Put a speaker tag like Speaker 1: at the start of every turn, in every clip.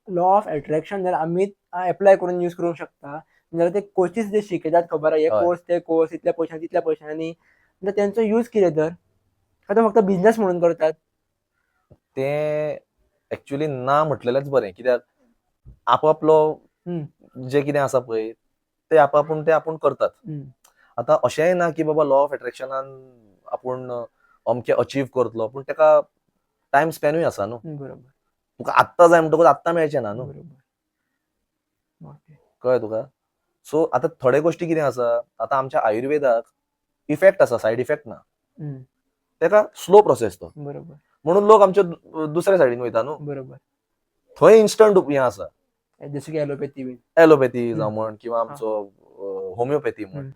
Speaker 1: Law of attraction जर आम्ही apply करून यूज करू शकता जाल्यार ते कोचीस जे शिकयतात खबर आहे हे
Speaker 2: हय
Speaker 1: कोर्स ते कोर्स इतल्या पयशांनी तितल्या पयशांनी तर त्यांचो यूज कितें तर आता फक्त बिझनेस म्हणून करतात.
Speaker 2: ते ऍक्च्युली ना म्हटलेलेंच बरें, कित्याक आपापलो
Speaker 1: हम्म,
Speaker 2: जे कितें आसा पळय ते आपूण करतात.
Speaker 1: हम्म,
Speaker 2: आतां अशेंय ना की बाबा लॉ ऑफ अट्रॅक्शनान आपूण अमकें अचीव करतलो, पूण तेका टायम स्पॅनूय आसा न्हू.
Speaker 1: बरोबर
Speaker 2: तुका आत्तां जाय म्हणटकूच आत्तां मेळचें ना न्हू.
Speaker 1: बरोबर ओके.
Speaker 2: कळ्ळें तुका. सो आतां थोडे गोश्टी कितें आसा, आतां आमच्या आयुर्वेदाक इफेक्ट आसा, सायड इफेक्ट ना.
Speaker 1: हम्म,
Speaker 2: तेका स्लो प्रोसेस तो.
Speaker 1: बरोबर
Speaker 2: म्हणून लोक आमचे दुसऱ्या सायडीन वयता न्हू.
Speaker 1: बरोबर
Speaker 2: थंय इन्स्टंट हें आसा.
Speaker 1: जसं की ॲलोपॅथी बीन.
Speaker 2: ॲलोपॅथी जावं
Speaker 1: हम्म,
Speaker 2: म्हण किंवा
Speaker 1: हा,
Speaker 2: आमचो होमिओपॅथी म्हण.
Speaker 1: हम्म,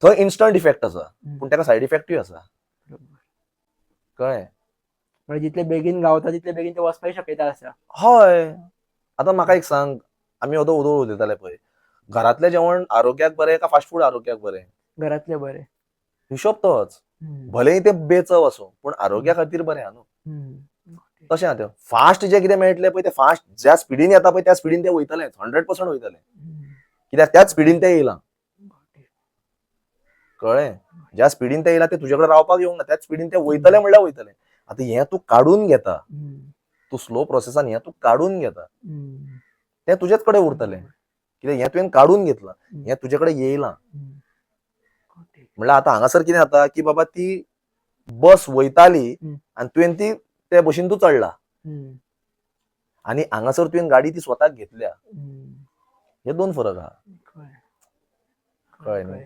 Speaker 2: थंय इन्स्टंट इफेक्ट आसा,
Speaker 1: हम्म,
Speaker 2: पूण तेका सायड इफेक्टूय आसा.
Speaker 1: बरोबर.
Speaker 2: कळ्ळें.
Speaker 1: म्हणजे जितले बेगीन गावता तितले बेगीन ते वचपाची शक्यता आसा.
Speaker 2: हय. आतां म्हाका एक सांग, आमी ओदो उदोळ उलयताले पळय, घरांतलें जेवण आरोग्याक बरें काय फास्ट फूड आरोग्याक बरें?
Speaker 1: घरातले बरे.
Speaker 2: हिशोब तोच.
Speaker 1: हम्म,
Speaker 2: भलेही ते बेचव आसूं, पूण
Speaker 1: हम्म,
Speaker 2: आरोग्या खातीर बरें आहा न्हू.
Speaker 1: ओके.
Speaker 2: तशें आहा तें. फास्ट जे कितें मेळटलें पळय, तें फास्ट ज्या स्पिडीन येता पळय त्या स्पिडीन ते वयतलेच. 100% वयतले.
Speaker 1: हम्म,
Speaker 2: कित्याक त्याच स्पिडीन ते येयलां.
Speaker 1: ओके.
Speaker 2: कळ्ळें. ज्या स्पिडीन ते येयला ते तुजे कडेन रावपाक येवंक ना. त्याच स्पिडीन ते
Speaker 1: हम्म,
Speaker 2: वयतले म्हणल्यार वयतले. आतां हें तूं काडून घेता.
Speaker 1: हम्म,
Speaker 2: तूं स्लो प्रोसेसान हें तूं काडून घेता.
Speaker 1: हम्म,
Speaker 2: तें तुजेच कडेन उरतलें.
Speaker 1: बरोबर.
Speaker 2: कित्याक हें तुवें काडून घेतलां.
Speaker 1: हम्म,
Speaker 2: हें तुजे कडेन येयलां.
Speaker 1: हम्म, ओके.
Speaker 2: म्हणल्यार आतां हांगासर कितें जाता की बाबा ती बस वयताली
Speaker 1: हम्म,
Speaker 2: आनी तुवें ती ते बशीन तूं चडला.
Speaker 1: हम्म,
Speaker 2: आनी हांगासर तुवें गाडी ती स्वताक घेतल्या.
Speaker 1: हम्म,
Speaker 2: हे दोन फरक आहा.
Speaker 1: कळ्ळें.
Speaker 2: कळ्ळें न्ही.